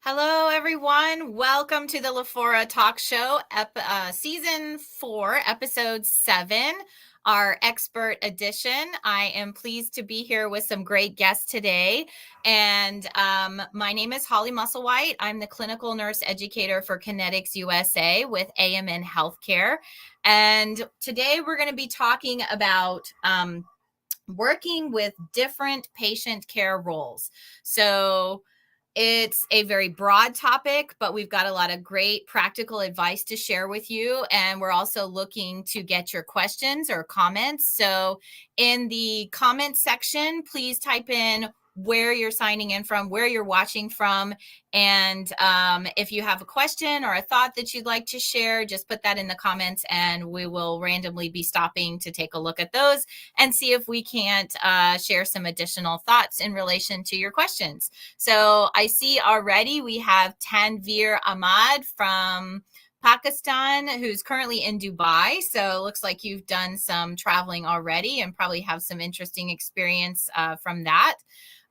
Hello, everyone. Welcome to the Lafora Talk Show, Season 4, Episode 7, our expert edition. I am pleased to be here with some great guests today. And my name is Holly Musselwhite. I'm the clinical nurse educator for Connetics USA with AMN Healthcare. And today we're going to be talking about working with different patient care roles. So, it's a very broad topic, but we've got a lot of great practical advice to share with you. And we're also looking to get your questions or comments. So in the comment section, please type in where you're signing in from, where you're watching from. And if you have a question or a thought that you'd like to share, just put that in the comments and we will randomly be stopping to take a look at those and see if we can't share some additional thoughts in relation to your questions. So I see already we have Tanveer Ahmad from Pakistan, who's currently in Dubai. So it looks like you've done some traveling already and probably have some interesting experience from that.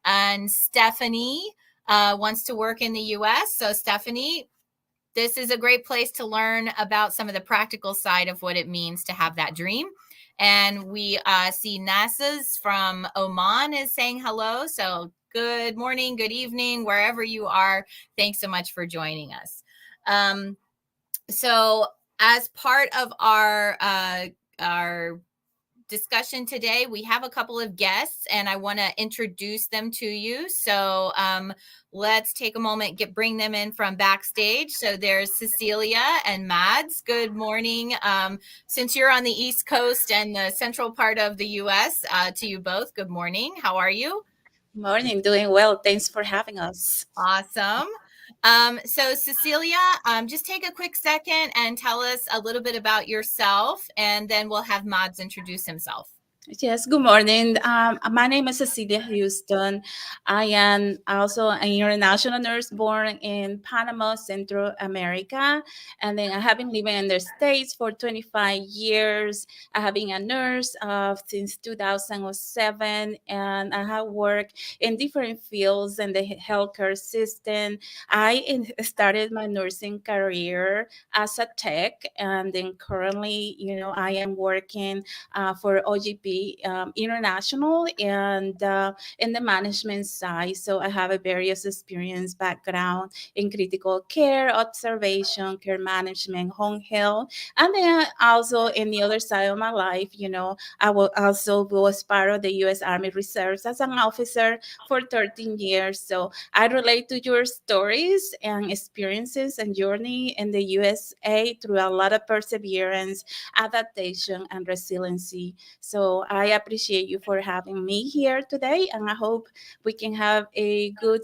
And Stephanie wants to work in the US. So Stephanie, this is a great place to learn about some of the practical side of what it means to have that dream. And we see NASA's from Oman is saying hello. So good morning, good evening, wherever you are. Thanks so much for joining us. So as part of our discussion today, we have a couple of guests and I want to introduce them to you. So let's take a moment, bring them in from backstage. So there's Cecilia and Mads. Good morning. Since you're on the East Coast and the central part of the US, to you both, good morning. How are you? Morning, doing well. Thanks for having us. Awesome. So Cecilia, just take a quick second and tell us a little bit about yourself, and then we'll have Mads introduce himself. Yes, good morning. My name is Cecilia Houston. I am also an international nurse born in Panama, Central America. And then I have been living in the States for 25 years. I have been a nurse since 2007, and I have worked in different fields in the healthcare system. Started my nursing career as a tech, and then currently, I am working for OGP International and in the management side. So I have a various experience background in critical care, observation, care management, home health, and then also in the other side of my life, I was part of the U.S. Army Reserves as an officer for 13 years. So I relate to your stories and experiences and journey in the USA through a lot of perseverance, adaptation, and resiliency. So I appreciate you for having me here today, and I hope we can have a good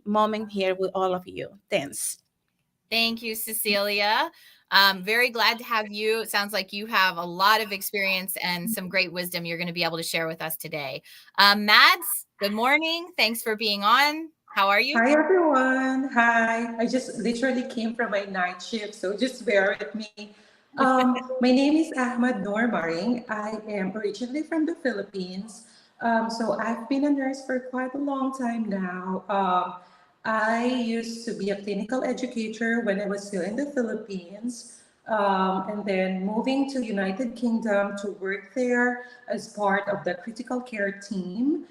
moment here with all of you. Thanks. Thank you, Cecilia. Very glad to have you. It sounds like you have a lot of experience and some great wisdom you're going to be able to share with us today. Mads, good morning. Thanks for being on. How are you? Hi everyone. Hi. I just literally came from my night shift, so just bear with me. My name is Ahmad Noor Maring. I am originally from the Philippines. So I've been a nurse for quite a long time now. I used to be a clinical educator when I was still in the Philippines. And then moving to United Kingdom to work there as part of the critical care team.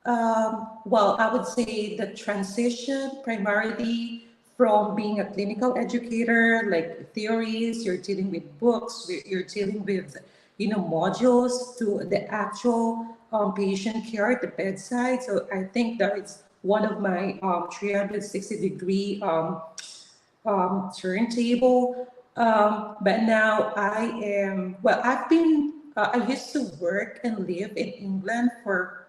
Well, I would say the transition primarily from being a clinical educator, like theories, you're dealing with books, you're dealing with, modules to the actual patient care at the bedside. So I think that is one of my 360-degree turntable. But now I used to work and live in England for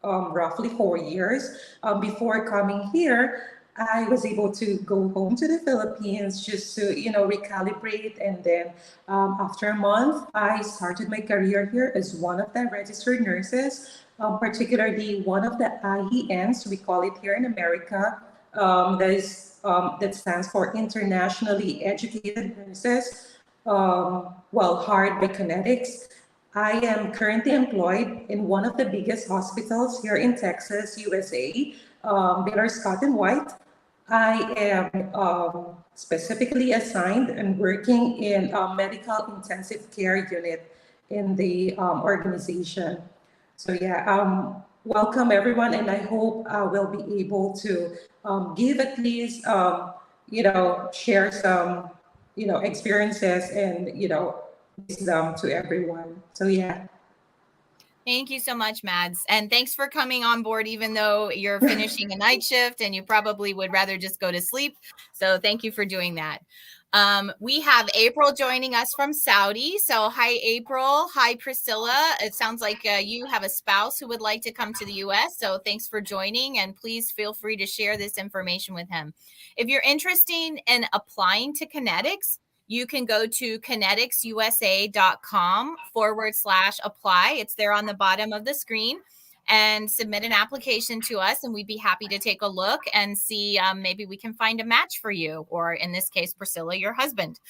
roughly 4 years. Before coming here, I was able to go home to the Philippines just to, recalibrate. And then after a month, I started my career here as one of the registered nurses, particularly one of the IENs, we call it here in America. That stands for Internationally Educated Nurses, hired by Connetics. I am currently employed in one of the biggest hospitals here in Texas, USA, Baylor Scott and White. I am specifically assigned and working in a medical intensive care unit in the organization. So yeah, welcome everyone, and I hope we'll be able to give at least share some experiences and wisdom to everyone. So yeah. Thank you so much, Mads. And thanks for coming on board, even though you're finishing a night shift and you probably would rather just go to sleep. So thank you for doing that. We have April joining us from Saudi. So hi, April. Hi, Priscilla. It sounds like you have a spouse who would like to come to the US. So thanks for joining. And please feel free to share this information with him. If you're interested in applying to Connetics, you can go to conneticsusa.com/apply. It's there on the bottom of the screen, and submit an application to us, and we'd be happy to take a look and see maybe we can find a match for you, or in this case, Priscilla, your husband.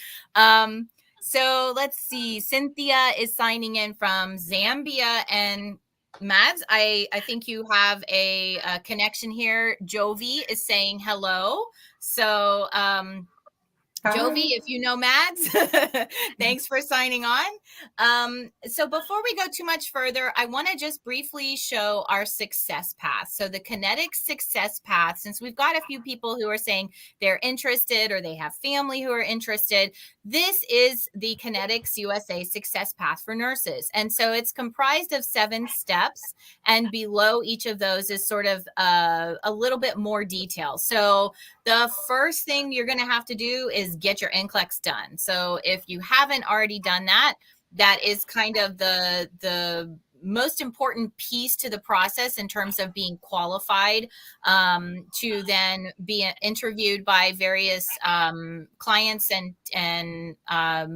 So let's see. Cynthia is signing in from Zambia, and Mads, I think you have a connection here. Jovi is saying hello. So Jovi, Hi. if you know Mads, thanks for signing on. So before we go too much further, I want to just briefly show our success path. So the Connetics success path, since we've got a few people who are saying they're interested or they have family who are interested, this is the Connetics USA success path for nurses. And so it's comprised of 7 steps, and below each of those is sort of a little bit more detail. So the first thing you're going to have to do is get your NCLEX done. So if you haven't already done that, that is kind of the most important piece to the process in terms of being qualified to then be interviewed by various clients and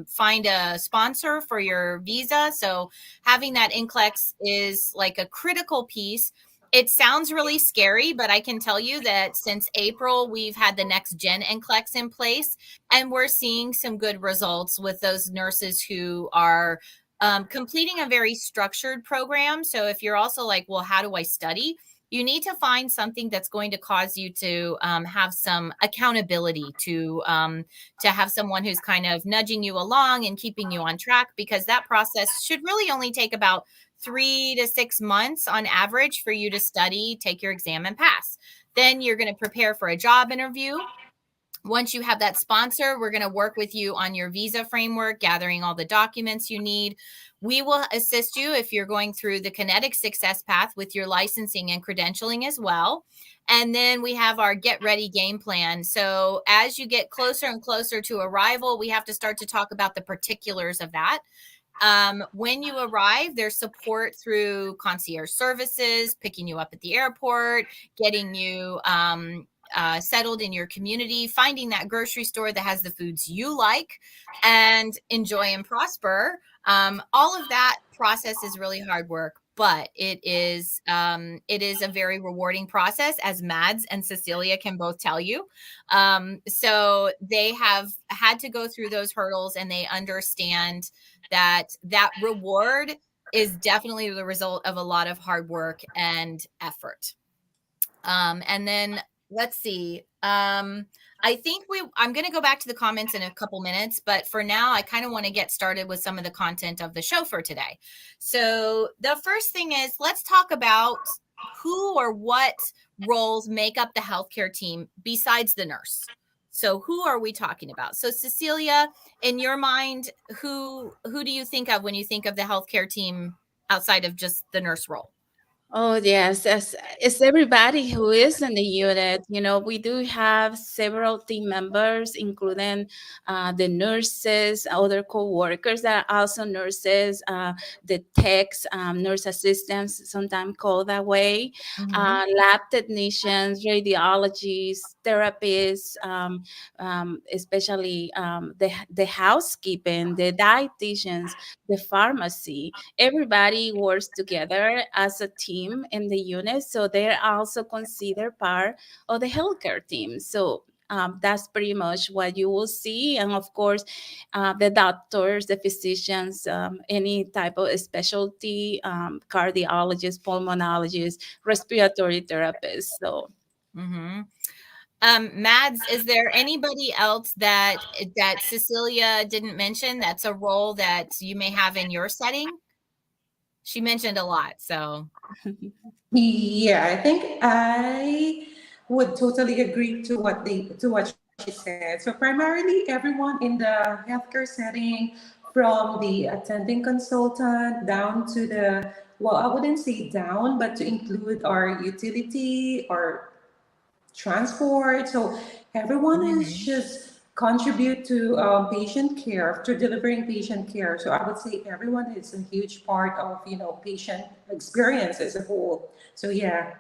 find a sponsor for your visa. So having that NCLEX is like a critical piece. It sounds really scary, but I can tell you that since April, we've had the next gen NCLEX in place, and we're seeing some good results with those nurses who are completing a very structured program. So if you're also like, well, how do I study? You need to find something that's going to cause you to have some accountability, to have someone who's kind of nudging you along and keeping you on track, because that process should really only take about 3 to 6 months on average for you to study, take your exam, and pass. Then you're going to prepare for a job interview. Once you have that sponsor, we're going to work with you on your visa framework, gathering all the documents you need. We will assist you if you're going through the Connetics Success Path with your licensing and credentialing as well. And then we have our get ready game plan. So as you get closer and closer to arrival, we have to start to talk about the particulars of that. When you arrive, there's support through concierge services, picking you up at the airport, getting you settled in your community, finding that grocery store that has the foods you like, and enjoy and prosper. All of that process is really hard work, but it is a very rewarding process, as Mads and Cecilia can both tell you. So they have had to go through those hurdles, and they understand that reward is definitely the result of a lot of hard work and effort. And then let's see. I think I'm going to go back to the comments in a couple minutes, but for now, I kind of want to get started with some of the content of the show for today. So the first thing is, let's talk about who or what roles make up the healthcare team besides the nurse. So who are we talking about? So Cecilia, in your mind, who do you think of when you think of the healthcare team outside of just the nurse role? Oh, yes, it's everybody who is in the unit. We do have several team members, including the nurses, other co-workers that are also nurses, the techs, nurse assistants, sometimes called that way, Mm-hmm. lab technicians, radiologists, therapists, especially the housekeeping, the dietitians, the pharmacy. Everybody works together as a team in the unit, so they're also considered part of the healthcare team. So that's pretty much what you will see. And of course, the doctors, the physicians, any type of specialty, cardiologists, pulmonologists, respiratory therapists. So Mm-hmm. Mads, is there anybody else that Cecilia didn't mention that's a role that you may have in your setting? She mentioned a lot, so. Yeah, I think I would totally agree to what she said. So primarily everyone in the healthcare setting, from the attending consultant down to the, well, I wouldn't say down, but to include our utility, our transport. So everyone is Mhm. just contribute to patient care, to delivering patient care. So I would say everyone is a huge part of, patient experience as a whole. So yeah.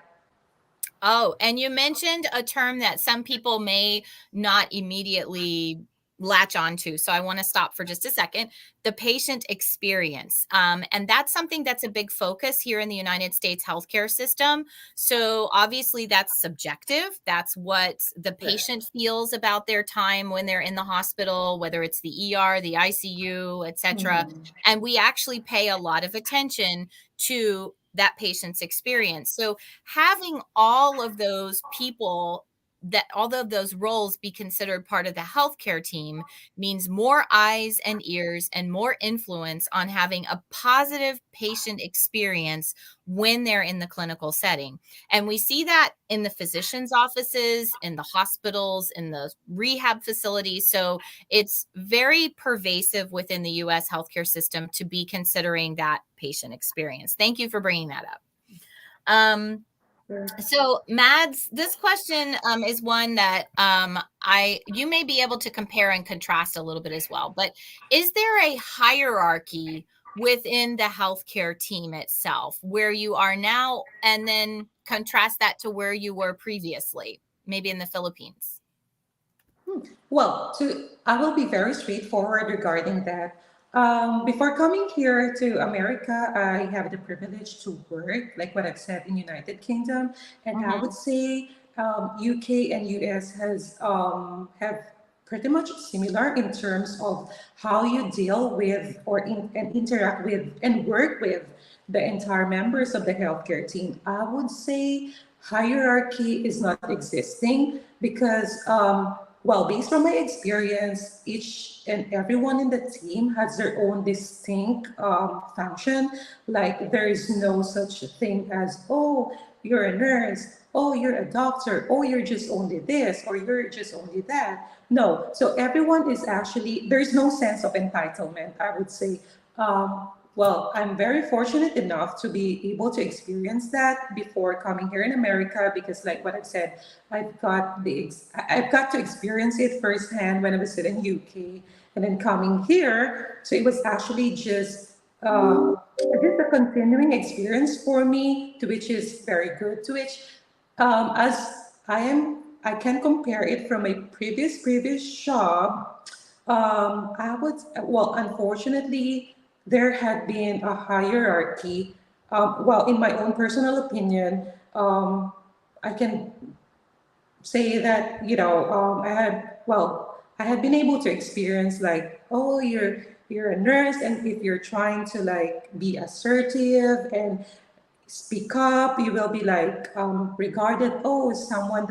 Oh, and you mentioned a term that some people may not immediately latch onto. So I want to stop for just a second. The patient experience. And that's something that's a big focus here in the United States healthcare system. So obviously that's subjective. That's what the patient feels about their time when they're in the hospital, whether it's the ER, the ICU, etc. Mhm. And we actually pay a lot of attention to that patient's experience. So having all of those people, that all of those roles be considered part of the healthcare team, means more eyes and ears and more influence on having a positive patient experience when they're in the clinical setting. And we see that in the physicians' offices, in the hospitals, in the rehab facilities. So it's very pervasive within the US healthcare system to be considering that patient experience. Thank you for bringing that up. So Mads, this question is one that you may be able to compare and contrast a little bit as well. But is there a hierarchy within the healthcare team itself where you are now, and then contrast that to where you were previously, maybe in the Philippines? Well, I will be very straightforward regarding that. Before coming here to America, I have the privilege to work, like what I've said, in United Kingdom, and I would Mm-hmm. say UK and US have pretty much similar in terms of how you deal with and interact with and work with the entire members of the healthcare team. I would say hierarchy is not existing because, well, based on my experience, each and everyone in the team has their own distinct function. Like there is no such thing as, oh, you're a nurse, oh, you're a doctor, oh, you're just only this, or you're just only that. No, so everyone is actually, there's no sense of entitlement, I would say. Well, I'm very fortunate enough to be able to experience that before coming here in America because, like what I've said, I've got to experience it firsthand when I was in UK and then coming here. So it was actually just a continuing experience for me, to which is very good. To which, as I can compare it from a previous job. I would, well, unfortunately, there had been a hierarchy. Well, in my own personal opinion, I can say that, I had been able to experience like, oh, you're a nurse, and if you're trying to like be assertive and speak up, you will be like regarded, oh, someone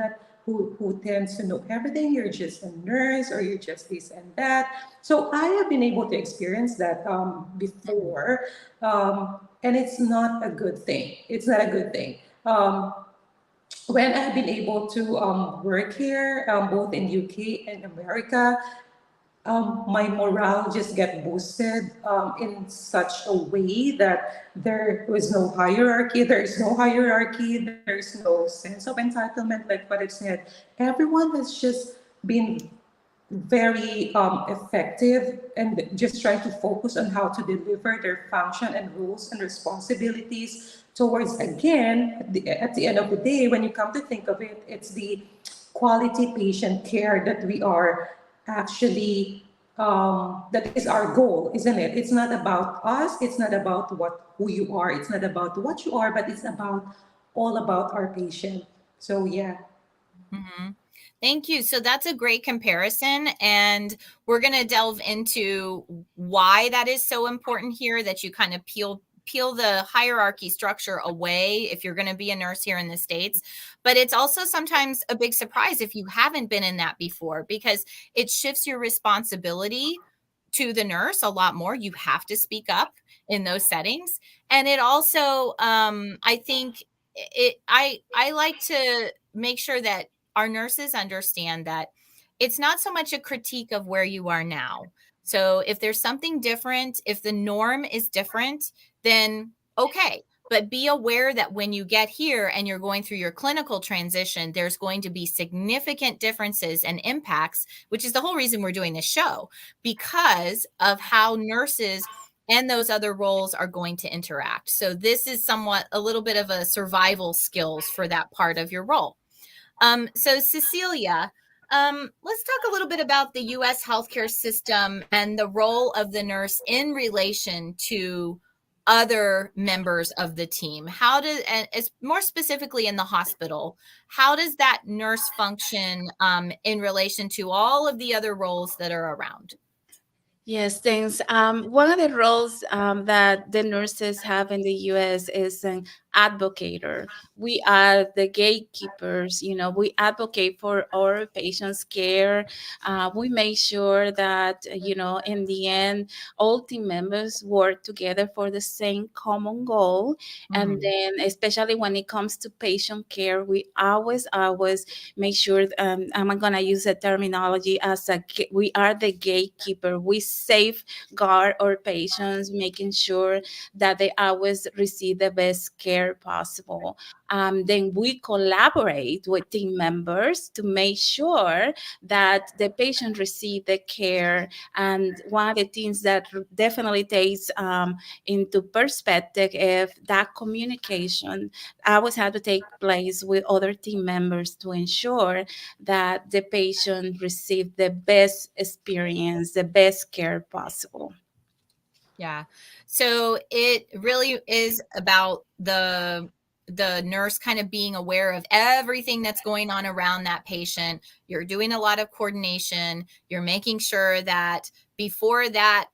who tends to know everything. You're just a nurse, or you're just this and that. So I have been able to experience that before, and it's not a good thing. It's not a good thing. When I've been able to work here, both in UK and America, my morale just get boosted in such a way that there was no hierarchy. There is no hierarchy. There's no sense of entitlement, like what I've said. Everyone has just been very effective and just trying to focus on how to deliver their function and roles and responsibilities towards, again, at the end of the day, when you come to think of it, it's the quality patient care that we are actually, that is our goal, isn't it? It's not about us, it's not about who you are, it's not about what you are, but it's all about our patient. So yeah. Mm-hmm. Thank you. So that's a great comparison. And we're going to delve into why that is so important here, that you kind of peel the hierarchy structure away if you're going to be a nurse here in the States. But it's also sometimes a big surprise if you haven't been in that before, because it shifts your responsibility to the nurse a lot more. You have to speak up in those settings. And it also, I think I like to make sure that our nurses understand that it's not so much a critique of where you are now. So if there's something different, if the norm is different, then okay. But be aware that when you get here and you're going through your clinical transition, there's going to be significant differences and impacts, which is the whole reason we're doing this show, because of how nurses and those other roles are going to interact. So this is somewhat a little bit of a survival skills for that part of your role. So Cecilia, let's talk a little bit about the U.S. healthcare system and the role of the nurse in relation to other members of the team. How does, and as more specifically in the hospital, how does that nurse function in relation to all of the other roles that are around? Yes, thanks. One of the roles that the nurses have in the U.S. is an advocator. We are the gatekeepers. We advocate for our patients' care. We make sure that, in the end, all team members work together for the same common goal. And Mhm. then, especially when it comes to patient care, we always make sure, I'm going to use the terminology as we are the gatekeeper. We safeguard our patients, making sure that they always receive the best care possible. Then we collaborate with team members to make sure that the patient receive the care. And one of the things that definitely takes into perspective if that communication always have to take place with other team members to ensure that the patient receive the best experience, the best care possible. Yeah. So it really is about the nurse kind of being aware of everything that's going on around that patient. You're doing a lot of coordination. You're making sure that before that,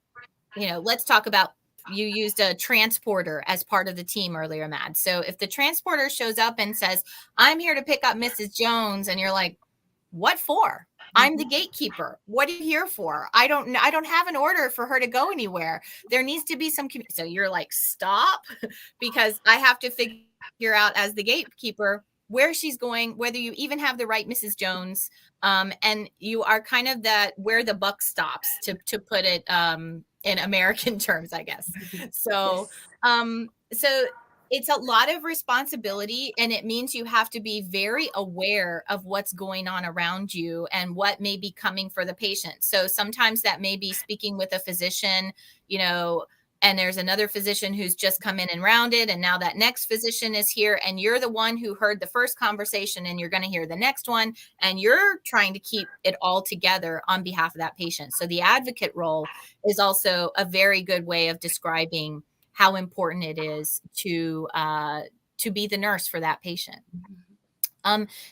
let's talk about, you used a transporter as part of the team earlier, Mad. So if the transporter shows up and says, "I'm here to pick up Mrs. Jones," and you're like, "What for? I'm the gatekeeper. What are you here for? I don't know. I don't have an order for her to go anywhere. There needs to be some so you're like, stop, because I have to figure out as the gatekeeper where she's going, whether you even have the right Mrs. Jones. And you are kind of that where the buck stops, to put it in American terms, I guess. So Yes. so it's a lot of responsibility, and it means you have to be very aware of what's going on around you and what may be coming for the patient. So sometimes that may be speaking with a physician, you know and there's another physician who's just come in and rounded, and now that next physician is here, and you're the one who heard the first conversation, and you're going to hear the next one, and you're trying to keep it all together on behalf of that patient. So the advocate role is also a very good way of describing how important it is to be the nurse for that patient.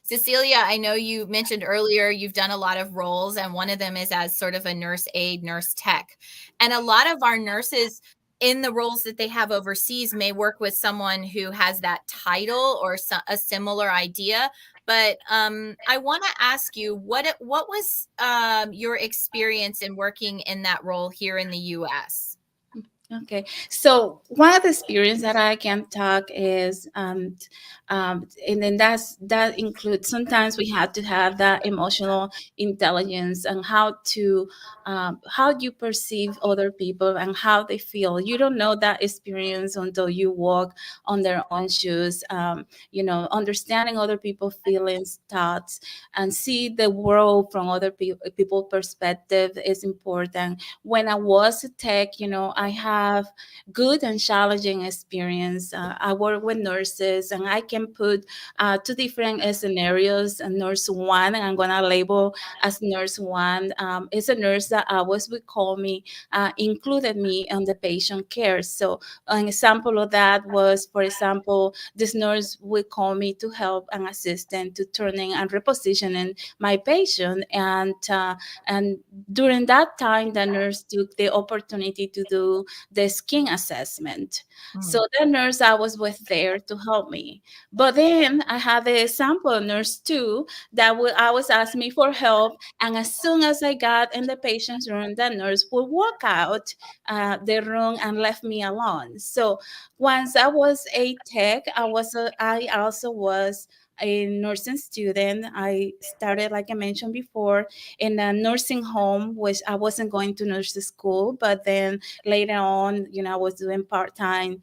Cecilia, I know you mentioned earlier you've done a lot of roles, and one of them is as sort of a nurse aide, nurse tech. And a lot of our nurses in the roles that they have overseas may work with someone who has that title or a similar idea. But I want to ask you, what was your experience in working in that role here in the U.S.? Okay, so one of the experience that I can talk is, and then that includes sometimes we have to have that emotional intelligence and how you perceive other people and how they feel. You don't know that experience until you walk on their own shoes. Understanding other people's feelings, thoughts, and see the world from other people perspective is important. When I was a tech, I have good and challenging experience. I work with nurses, and I can put two different scenarios. And nurse one, and I'm gonna label as nurse one, is a nurse that always would call me, included me on the patient care. So an example of that was, for example, this nurse would call me to help an assistant to turning and repositioning my patient, and during that time, the nurse took the opportunity to do the skin assessment. Mm. So the nurse I was with there to help me. But then I had the sample nurse too that would always ask me for help. And as soon as I got in the patient's room, the nurse would walk out the room and left me alone. So once I was a tech, I also was a nursing student. I started, like I mentioned before, in a nursing home, which I wasn't going to nursing school, but then later on, I was doing part time.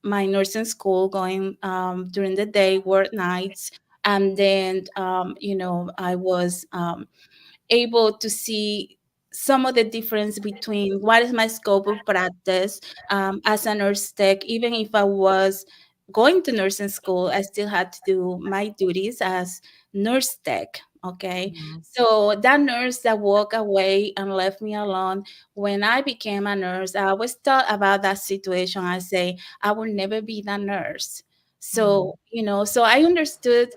My nursing school, going during the day, work nights, and then I was able to see some of the difference between what is my scope of practice as a nurse tech. Even if I was going to nursing school, I still had to do my duties as nurse tech. Okay. Mhm. So that nurse that walked away and left me alone, when I became a nurse, I always thought about that situation. I say, I will never be that nurse. Mm. So I understood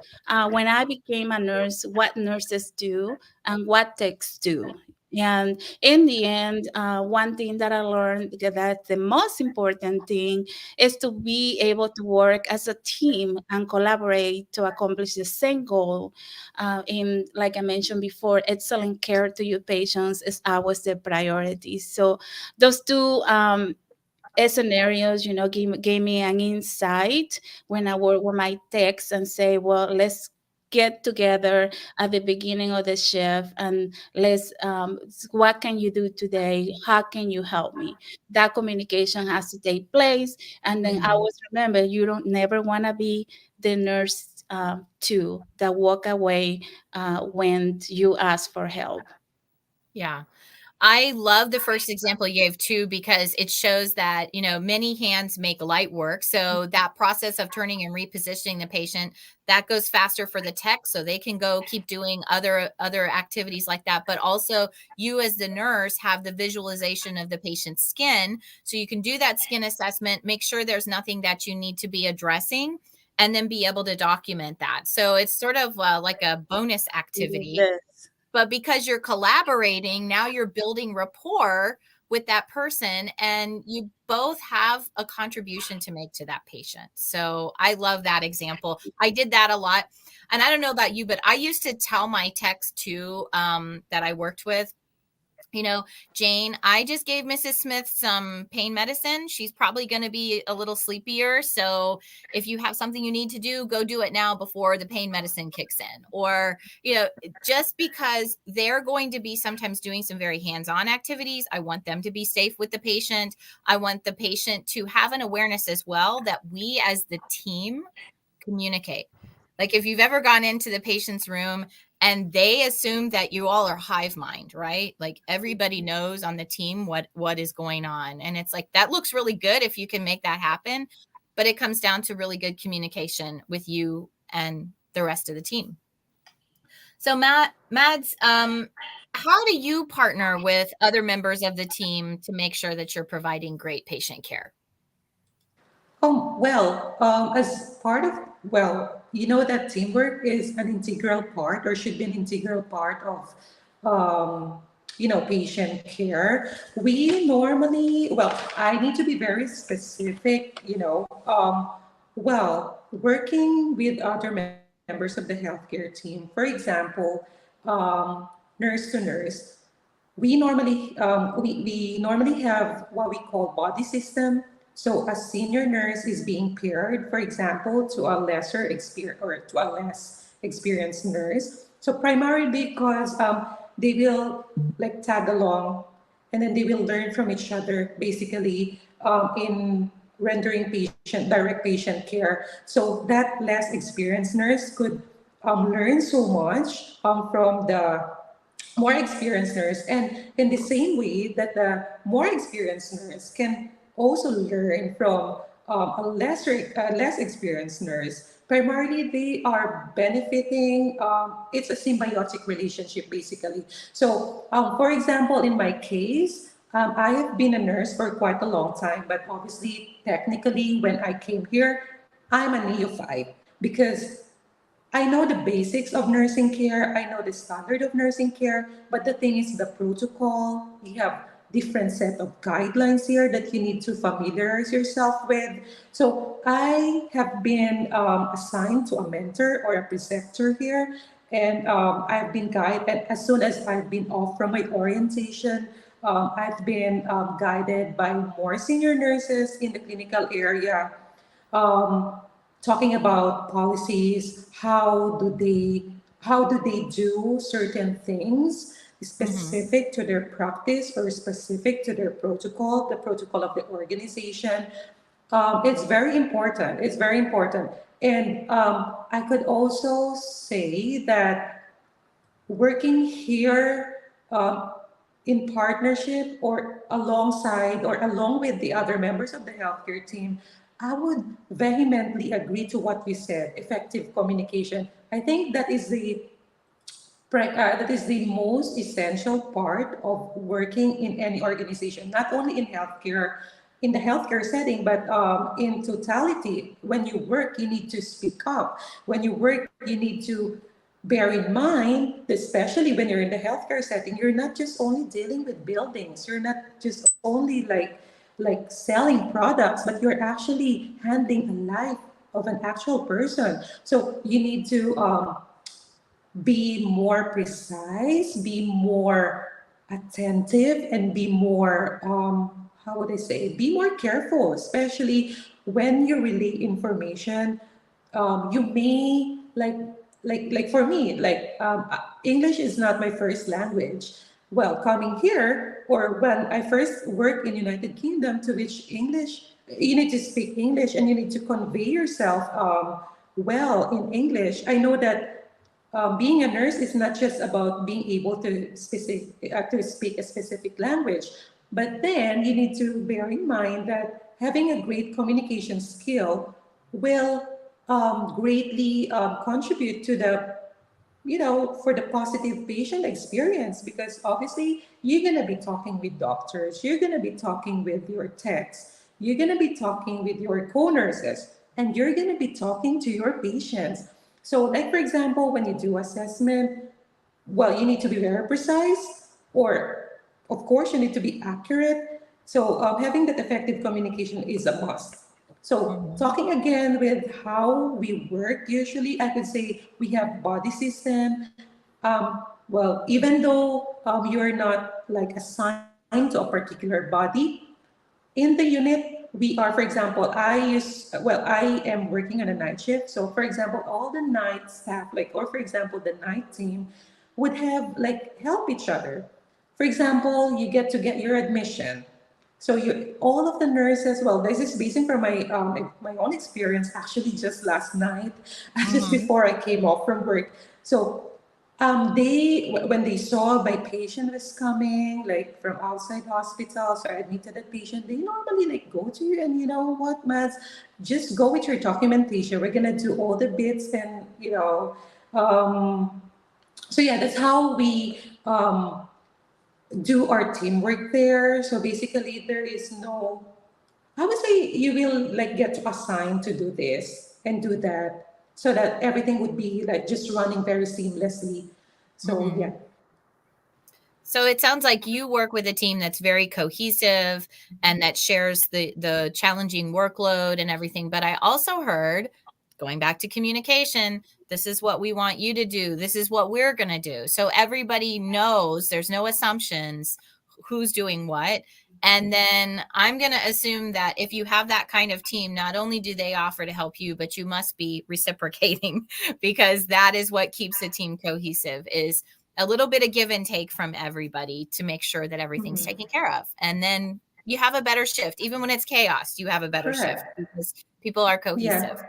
when I became a nurse what nurses do and what techs do. And in the end, one thing that I learned that the most important thing is to be able to work as a team and collaborate to accomplish the same goal. Like I mentioned before, excellent care to your patients is always the priority. So those two scenarios, gave me an insight when I work with my techs and say, well, let's get together at the beginning of the shift and what can you do today? How can you help me? That communication has to take place. And then I Mhm. always remember, you don't never want to be the nurse too that walk away when you ask for help. Yeah. I love the first example you gave too, because it shows that, many hands make light work. So that process of turning and repositioning the patient, that goes faster for the tech so they can go keep doing other activities like that. But also you as the nurse have the visualization of the patient's skin. So you can do that skin assessment, make sure there's nothing that you need to be addressing, and then be able to document that. So it's sort of like a bonus activity, Yes. but because you're collaborating, now you're building rapport with that person and you both have a contribution to make to that patient. So I love that example. I did that a lot. And I don't know about you, but I used to tell my techs too, that I worked with, Jane, I just gave Mrs. Smith some pain medicine. She's probably going to be a little sleepier. So if you have something you need to do, go do it now before the pain medicine kicks in. Or, just because they're going to be sometimes doing some very hands on activities, I want them to be safe with the patient. I want the patient to have an awareness as well that we as the team communicate. Like if you've ever gone into the patient's room and they assume that you all are hive mind, right? Like everybody knows on the team what is going on. And it's like that looks really good if you can make that happen, but it comes down to really good communication with you and the rest of the team. So Mads, how do you partner with other members of the team to make sure that you're providing great patient care? As part of, well, you know that teamwork is an integral part or should be an integral part of, patient care. We normally, I need to be very specific, working with other members of the healthcare team, for example, nurse to nurse, we normally have what we call body system. So a senior nurse is being paired, for example, to a lesser experience or to a less experienced nurse. So primarily because they will like tag along, and then they will learn from each other, basically in rendering direct patient care. So that less experienced nurse could learn so much from the more experienced nurse, and in the same way that the more experienced nurse can also learn from less experienced nurse. Primarily they are benefiting. It's a symbiotic relationship basically. So for example, in my case, I have been a nurse for quite a long time, but obviously technically when I came here, I'm a neophyte because I know the basics of nursing care. I know the standard of nursing care, but the thing is the protocol. We have different set of guidelines here that you need to familiarize yourself with. So I have been assigned to a mentor or a preceptor here, and I've been guided as soon as I've been off from my orientation. I've been guided by more senior nurses in the clinical area, um, talking about policies. How do they do certain things Mm-hmm. specific to their practice or specific to their protocol, the protocol of the organization. It's very important. It's very important. And I could also say that working here in partnership or alongside or along with the other members of the healthcare team, I would vehemently agree to what you said, effective communication. I think that is the most essential part of working in any organization, not only in the healthcare setting, but in totality. When you work, you need to speak up. When you work, you need to bear in mind, especially when you're in the healthcare setting, you're not just only dealing with buildings. You're not just only like selling products, but you're actually handling a life of an actual person. So you need to be more precise, be more attentive, and be more, how would I say, be more careful, especially when you relay information. You may like for me, English is not my first language. Well, coming here or when I first worked in United Kingdom, to which English, you need to speak English and you need to convey yourself well in English. I know that being a nurse is not just about being able to speak a specific language, but then you need to bear in mind that having a great communication skill will greatly contribute to for the positive patient experience, because obviously you're going to be talking with doctors, you're going to be talking with your techs, you're going to be talking with your co-nurses, and you're going to be talking to your patients. So like for example, when you do assessment, well, you need to be very precise, or of course, you need to be accurate. So, having that effective communication is a must. So, Mm-hmm. talking again with how we work, usually I could say we have body system. Well, even though you're not like assigned to a particular body, in the unit we are, for example, I am working on a night shift. So for example, all the night staff, like, or for example the night team would have like help each other. For example, you get your admission, so you all of the nurses, well, this is based from my own experience actually just last night, just Mm-hmm. before I came off from work. So when they saw my patient was coming, like from outside hospital, so I admitted that patient, they normally like go to you and, you know what, Mads, just go with your documentation. We're gonna do all the bits, and um, so yeah, that's how we do our teamwork there. So basically, there is no, I would say you will like get assigned to do this and do that, so that everything would be like just running very seamlessly. So Mm-hmm. yeah. So it sounds like you work with a team that's very cohesive and that shares the challenging workload and everything. But I also heard, going back to communication, this is what we want you to do. This is what we're going to do. So everybody knows there's no assumptions who's doing what. And then I'm going to assume that if you have that kind of team, not only do they offer to help you, but you must be reciprocating because that is what keeps a team cohesive is a little bit of give and take from everybody to make sure that everything's Mhm. taken care of. And then you have a better shift. Even when it's chaos, you have a better shift Correct. because people are Yeah. cohesive.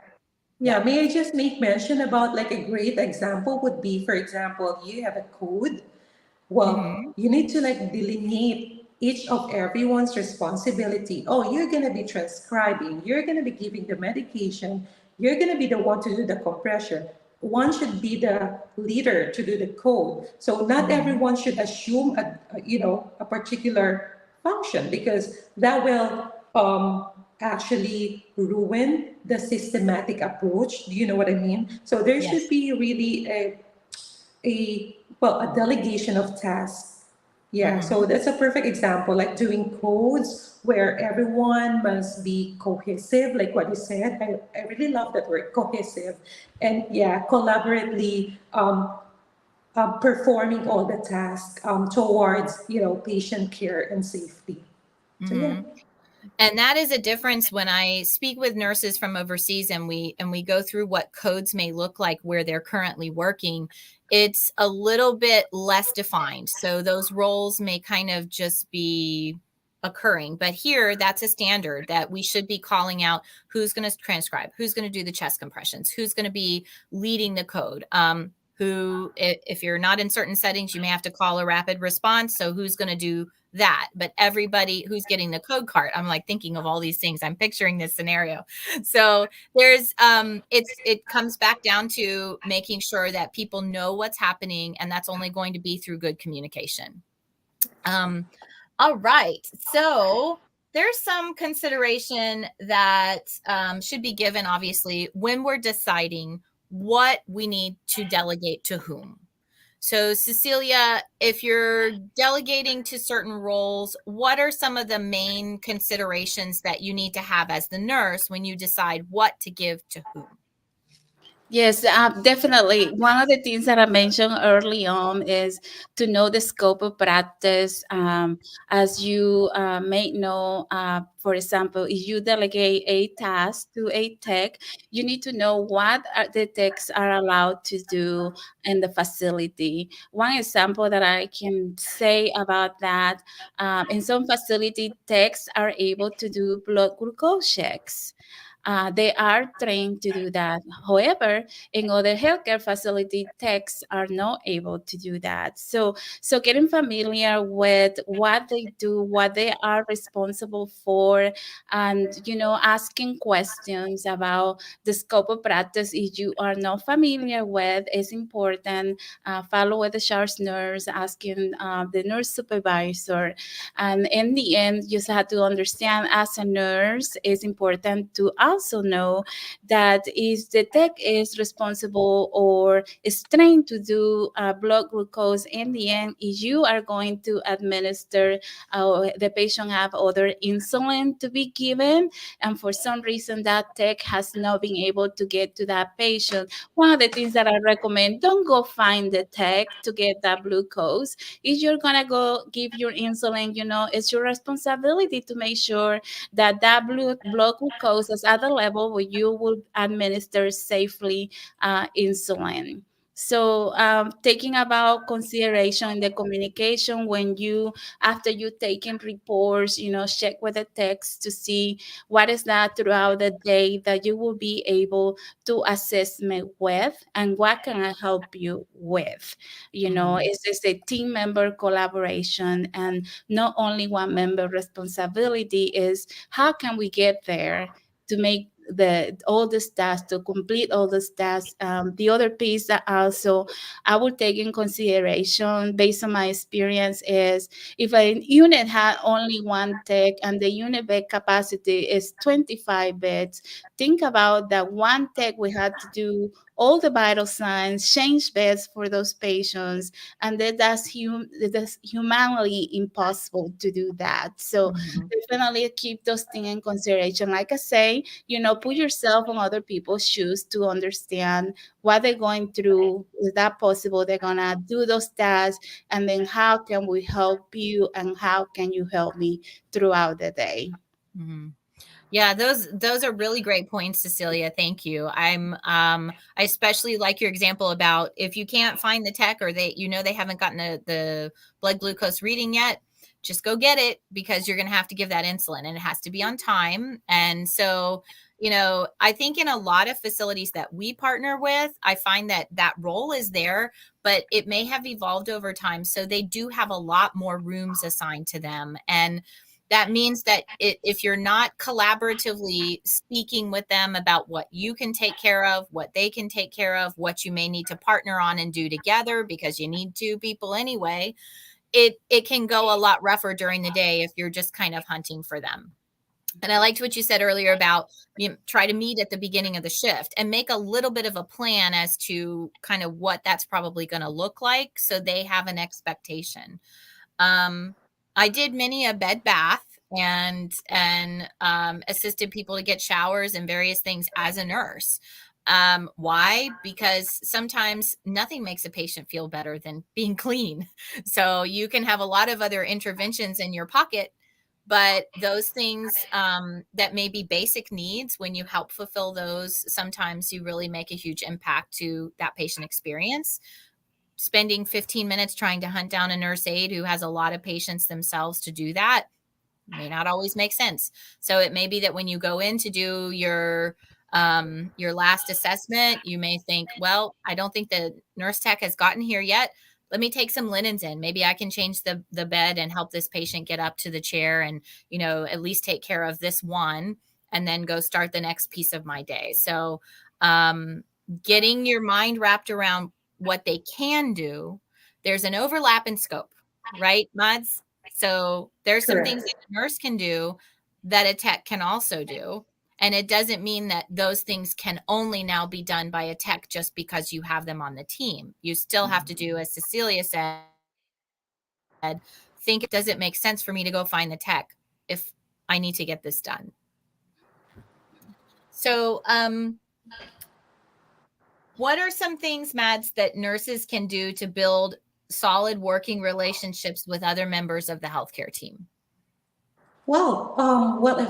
Yeah, Yeah. may I just make mention about like a great example would be, for example, you have a code. Well, Mm-hmm. you need to like delineate each of everyone's responsibility. Oh, you're gonna be transcribing, you're gonna be giving the medication, you're gonna be the one to do the compression. One should be the leader to do the code. So not Mm-hmm. everyone should assume a particular function, because that will actually ruin the systematic approach. Do you know what I mean? So there should Yes. be really a delegation of tasks Yeah, so Mhm. that's a perfect example, like doing codes where everyone must be cohesive, like what you said. I really love that word, cohesive. And yeah, collaboratively performing all the tasks towards, patient care and safety. So yeah. Mhm. And that is a difference when I speak with nurses from overseas and we go through what codes may look like where they're currently working. It's a little bit less defined. So those roles may kind of just be occurring. But here, that's a standard that we should be calling out who's going to transcribe, who's going to do the chest compressions, who's going to be leading the code. Who, if you're not in certain settings, you may have to call a rapid response. So who's going to do that? But everybody who's getting the code cart, I'm like thinking of all these things. I'm picturing this scenario. So there's it comes back down to making sure that people know what's happening, and that's only going to be through good communication. um all right, so there's some consideration that should be given, obviously, when we're deciding what we need to delegate to whom. So, Cecilia, if you're delegating to certain roles, what are some of the main considerations that you need to have as the nurse when you decide what to give to whom? Yes, definitely. One of the things that I mentioned early on is to know the scope of practice. As you may know, for example, if you delegate a task to a tech, you need to know what the techs are allowed to do in the facility. One example that I can say about that, in some facility, techs are able to do blood glucose checks. They are trained to do that. However, in other healthcare facility, techs are not able to do that. So getting familiar with what they do, what they are responsible for, and asking questions about the scope of practice if you are not familiar with is important. Follow with the charge nurse, asking the nurse supervisor, and in the end, you just have to understand as a nurse, it's important to also know that if the tech is responsible or is trained to do blood glucose, in the end, if you are going to administer, the patient have other insulin to be given, and for some reason that tech has not been able to get to that patient, one of the things that I recommend, don't go find the tech to get that glucose. If you're gonna go give your insulin, it's your responsibility to make sure that blood glucose is at the level where you will administer safely insulin. So, taking about consideration in the communication when you, after you taking reports, check with the text to see what is that throughout the day that you will be able to assist me with, and what can I help you with. Mhm. It's a team member collaboration, and not only one member responsibility. Is how can we get there to make the all the tasks, to complete all the tasks. The other piece that also I would take in consideration based on my experience is if a unit had only one tech and the unit bed capacity is 25 beds, think about that one tech we had to do all the vital signs, change beds for those patients, and that's humanly impossible to do that. So Mhm. definitely keep those things in consideration. Like I say, put yourself on other people's shoes to understand what they're going through. Is that possible? They're gonna do those tasks, and then how can we help you, and how can you help me throughout the day? Mhm. Yeah, those are really great points, Cecilia. Thank you. I especially like your example about if you can't find the tech, or they haven't gotten the blood glucose reading yet, just go get it, because you're going to have to give that insulin, and it has to be on time. And so, I think in a lot of facilities that we partner with, I find that that role is there, but it may have evolved over time. So they do have a lot more rooms assigned to them. And that means that if you're not collaboratively speaking with them about what you can take care of, what they can take care of, what you may need to partner on and do together, because you need two people anyway, it can go a lot rougher during the day if you're just kind of hunting for them. And I liked what you said earlier about, try to meet at the beginning of the shift and make a little bit of a plan as to kind of what that's probably going to look like, so they have an expectation. Um, I did many a bed bath and assisted people to get showers and various things as a nurse. Why? Because sometimes nothing makes a patient feel better than being clean. So you can have a lot of other interventions in your pocket, but those things that may be basic needs, when you help fulfill those, sometimes you really make a huge impact to that patient experience. Spending 15 minutes trying to hunt down a nurse aide who has a lot of patients themselves to do that may not always make sense. So it may be that when you go in to do your last assessment, you may think, well, I don't think the nurse tech has gotten here yet. Let me take some linens in. Maybe I can change the bed and help this patient get up to the chair and, at least take care of this one and then go start the next piece of my day. So um, getting your mind wrapped around what they can do, there's an overlap in scope, right, Muds? So there's some things that Correct. a nurse can do that a tech can also do. And it doesn't mean that those things can only now be done by a tech just because you have them on the team. You still have to do, as Cecilia said, think about it. Does it make sense for me to go find the tech if I need to get this done? So, what are some things, Mads, that nurses can do to build solid working relationships with other members of the healthcare team?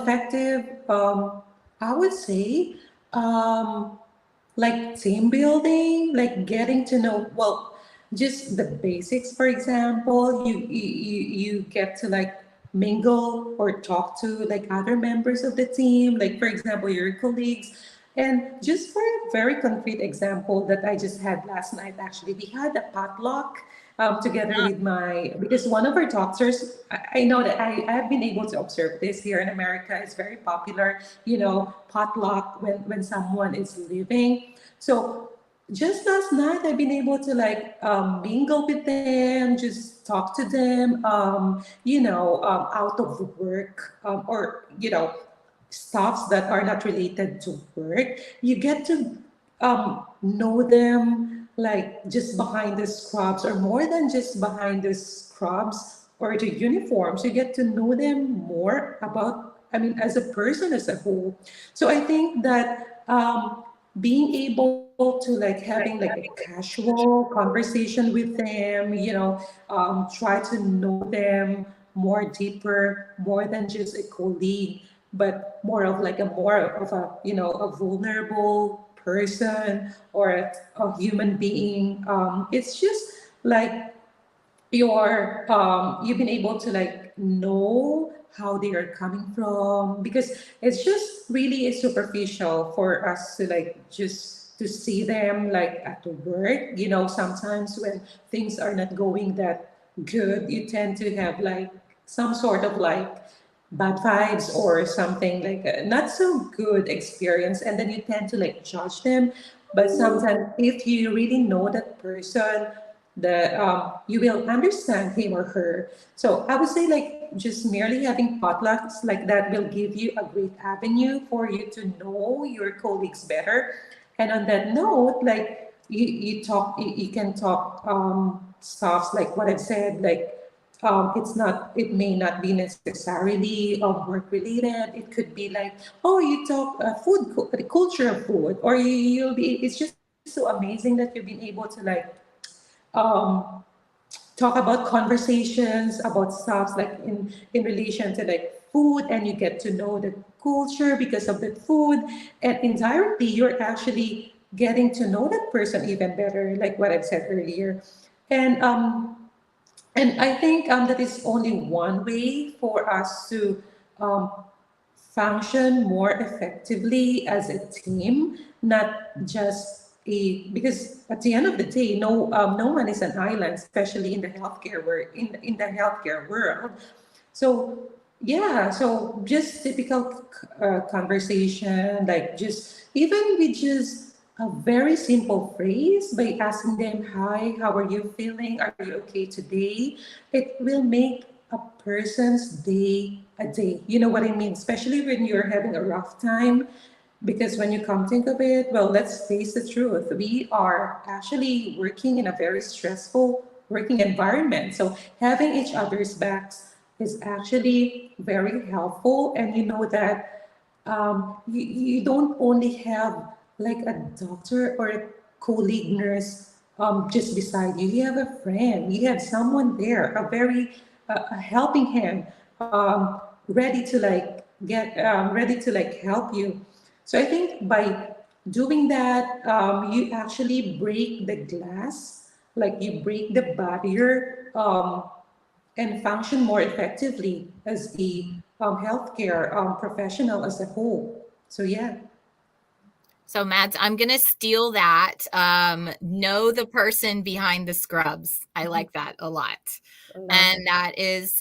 Effective. I would say, um, like team building, like getting to know, well, just the basics. For example, you get to like mingle or talk to like other members of the team, like for example, your colleagues. And just for a very concrete example that I just had last night, actually, we had a potluck together with my, because one of our doctors, I know that I have been able to observe this here in America. It's very popular, potluck when someone is leaving. So just last night, I've been able to like mingle with them, just talk to them, out of work, or stuffs that are not related to work. You get to know them like just behind the scrubs, or more than just behind the scrubs or the uniforms. You get to know them more about, I mean, as a person as a whole. So I think that being able to like having like a casual conversation with them, try to know them more deeper, more than just a colleague, but more of like a more of a a vulnerable person or a human being. It's just like you've been able to like know how they are coming from, because it's just really superficial for us to like just to see them like at work. Sometimes when things are not going that good, you tend to have like some sort of like bad vibes or something, like a not so good experience, and then you tend to like judge them. But sometimes if you really know that person, that you will understand him or her. So I would say like just merely having potlucks like that will give you a great avenue for you to know your colleagues better. And on that note, like you can talk stuff like what I've said, like it may not be necessarily work related. It could be like, oh, you talk the culture of food, or you'll be, it's just so amazing that you've been able to like um, talk about conversations about stuff like in relation to like food, and you get to know the culture because of the food, and indirectly you're actually getting to know that person even better, like what I've said earlier. And um and I think that is only one way for us to um, function more effectively as a team, not just because at the end of the day, no one is an island, especially in the in the healthcare world. So yeah, so just typical conversation, like just even with just a very simple phrase by asking them, "Hi, how are you feeling? Are you okay today?" It will make a person's day a day. You know what I mean? Especially when you're having a rough time. Because when you come think of it, well, let's face the truth. We are actually working in a very stressful working environment. So having each other's backs is actually very helpful. And you know that you don't only have like a doctor or a colleague nurse just beside you. You have a friend. You have someone there, a very a helping hand, ready to like ready to like help you. So I think by doing that, you actually break the glass, like you break the barrier, and function more effectively as a healthcare professional as a whole. So yeah. So, Mads, I'm going to steal that. Know the person behind the scrubs. I like that a lot. Love And it. that is,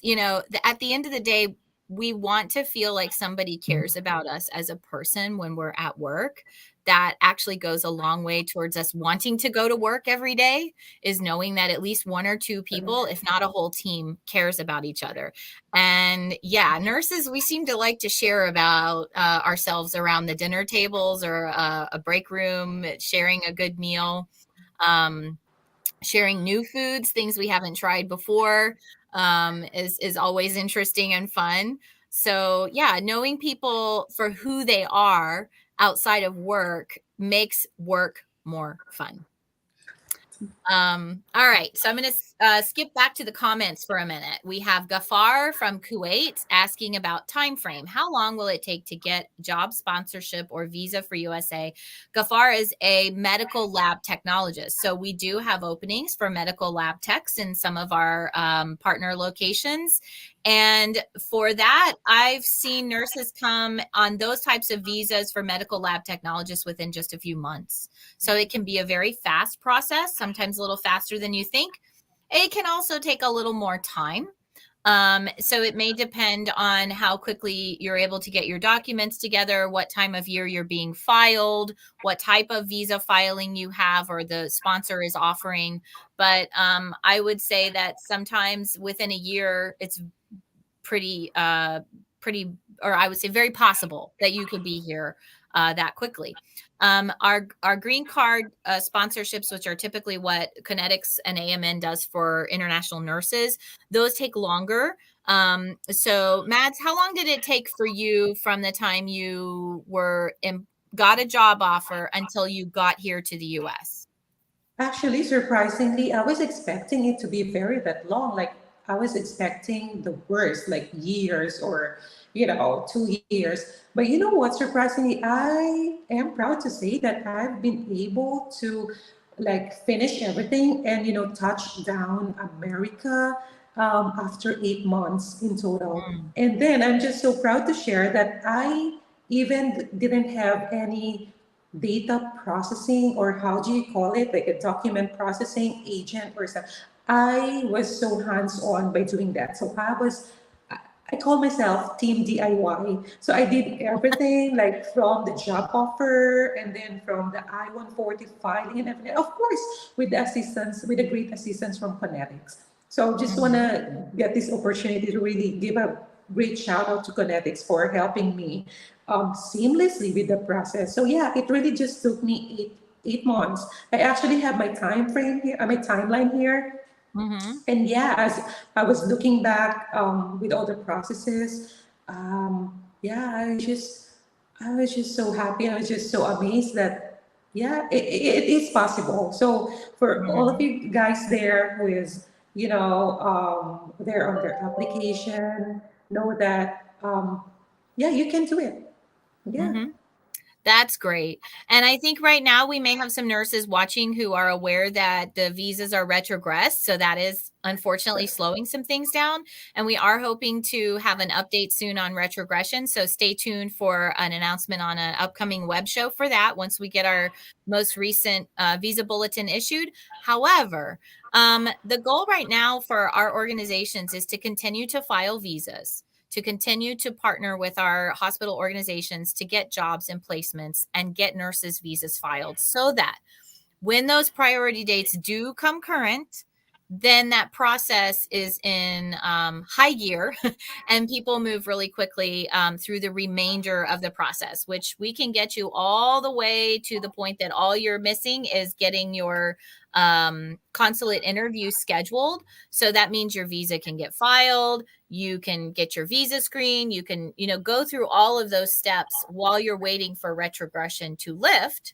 at the end of the day, we want to feel like somebody cares about us as a person when we're at work. That actually goes a long way towards us wanting to go to work every day, is knowing that at least one or two people, if not a whole team, cares about each other. And yeah, nurses, we seem to like to share about ourselves around the dinner tables or a break room, sharing a good meal, um, sharing new foods, things we haven't tried before, is always interesting and fun. So yeah, knowing people for who they are outside of work makes work more fun. All right. So I'm going to skip back to the comments for a minute. We have Gafar from Kuwait asking about time frame. How long will it take to get job sponsorship or visa for USA? Gafar is a medical lab technologist. So we do have openings for medical lab techs in some of our partner locations. And for that, I've seen nurses come on those types of visas for medical lab technologists within just a few months. So it can be a very fast process, sometimes a little faster than you think. It can also take a little more time. So it may depend on how quickly you're able to get your documents together, what time of year you're being filed, what type of visa filing you have or the sponsor is offering. But I would say that sometimes within a year, it's pretty pretty, or I would say very possible that you could be here that quickly. Our green card sponsorships, which are typically what Connetics and AMN does for international nurses, those take longer. So Mads, how long did it take for you from the time you got a job offer until you got here to the US? Actually, surprisingly, I was expecting it to be very that long. Like I was expecting the worst, like years or 2 years. But you know what? Surprisingly, I am proud to say that I've been able to like finish everything and touch down America after 8 months in total. Mm, And then I'm just so proud to share that I even didn't have any data processing, or how do you call it, like a document processing agent or something. I was so hands-on by doing that. So I call myself team DIY. So I did everything, like from the job offer and then from the I-140 filing and everything, of course with the assistance, with the great assistance from Connetics. So just want mhm, to get this opportunity to really give a great shout out to Connetics for helping me seamlessly with the process. So yeah, it really just took me 8 months. I actually have my time frame here, my timeline here. mhm. And yeah, as I was looking back with all the processes, yeah, I was just so happy. I was just so amazed that yeah, it is possible. So for all of Mhm. you guys there who is there on their application, know that yeah, you can do it. Yeah. Mhm. That's great. And I think right now we may have some nurses watching who are aware that the visas are retrogressed. So that is unfortunately slowing some things down. And we are hoping to have an update soon on retrogression. So stay tuned for an announcement on an upcoming web show for that once we get our most recent visa bulletin issued. However, the goal right now for our organizations is to continue to file visas, to continue to partner with our hospital organizations to get jobs and placements and get nurses' visas filed so that when those priority dates do come current, then that process is in high gear and people move really quickly through the remainder of the process, which we can get you all the way to the point that all you're missing is getting your consulate interview scheduled. So that means your visa can get filed, you can get your visa screen, you can, go through all of those steps while you're waiting for retrogression to lift.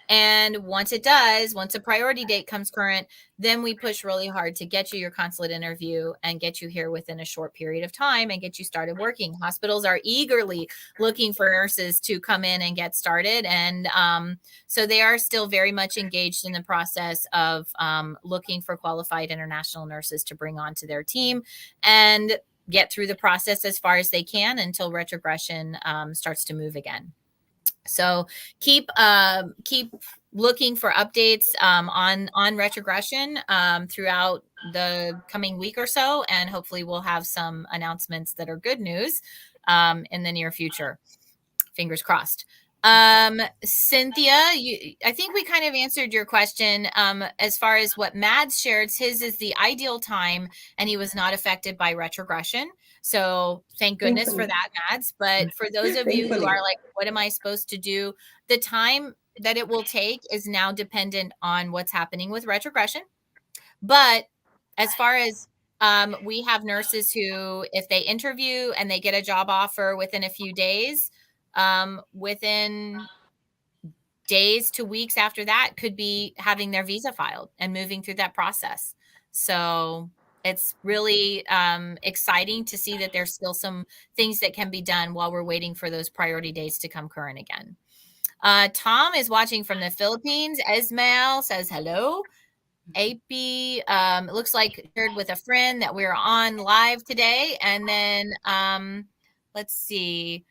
And once it does, once a priority date comes current, then we push really hard to get you your consulate interview and get you here within a short period of time and get you started working. Hospitals are eagerly looking for nurses to come in and get started. And so they are still very much engaged in the process of looking for qualified international nurses to bring onto their team and get through the process as far as they can until retrogression starts to move again. So keep looking for updates on retrogression throughout the coming week or so, and hopefully we'll have some announcements that are good news in the near future. Fingers crossed. Cynthia, I think we kind of answered your question as far as what Mads shared. His is the ideal time, and he was not affected by retrogression. So thank goodness for Thankfully. that, Mads. But for those of you who Thankfully. are like, what am I supposed to do? The time that it will take is now dependent on what's happening with retrogression. But as far as we have nurses who, if they interview and they get a job offer within a few days, within days to weeks after that, could be having their visa filed and moving through that process. So it's really exciting to see that there's still some things that can be done while we're waiting for those priority dates to come current again. Tom is watching from the Philippines. Esmail says hello. AP looks like shared with a friend that we're on live today. And then let's see.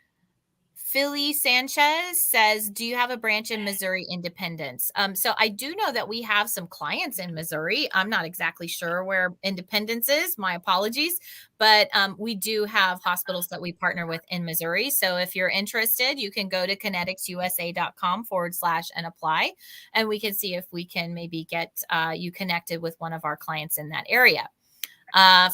Philly Sanchez says, do you have a branch in Missouri Independence? So I do know that we have some clients in Missouri. I'm not exactly sure where Independence is. My apologies. But we do have hospitals that we partner with in Missouri. So if you're interested, you can go to conneticsusa.com/ and apply. And we can see if we can maybe get you connected with one of our clients in that area.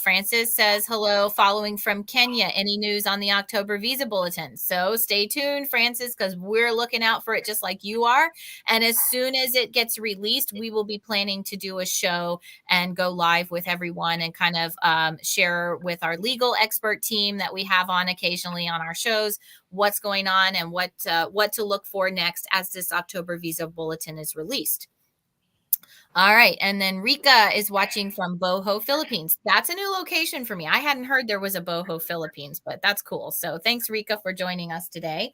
Francis says, hello, following from Kenya. Any news on the October visa bulletin? So stay tuned, Francis, because we're looking out for it just like you are. And as soon as it gets released, we will be planning to do a show and go live with everyone and kind of share with our legal expert team that we have on occasionally on our shows what's going on and what to look for next as this October visa bulletin is released. All right. And then Rika is watching from Boho, Philippines. That's a new location for me. I hadn't heard there was a Boho, Philippines, but that's cool. So thanks, Rika, for joining us today.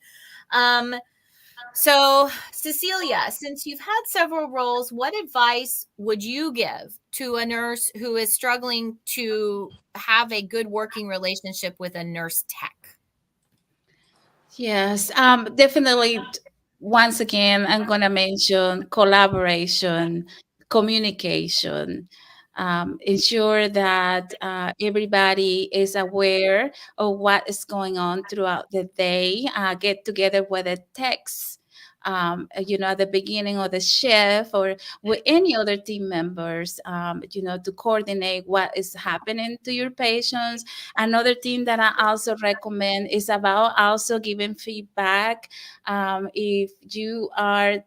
So, Cecilia, since you've had several roles, what advice would you give to a nurse who is struggling to have a good working relationship with a nurse tech? Yes, definitely. Once again, I'm going to mention collaboration, communication. Ensure that everybody is aware of what is going on throughout the day. Get together with a text. At the beginning of the shift or with any other team members, to coordinate what is happening to your patients. Another thing that I also recommend is about also giving feedback. If you are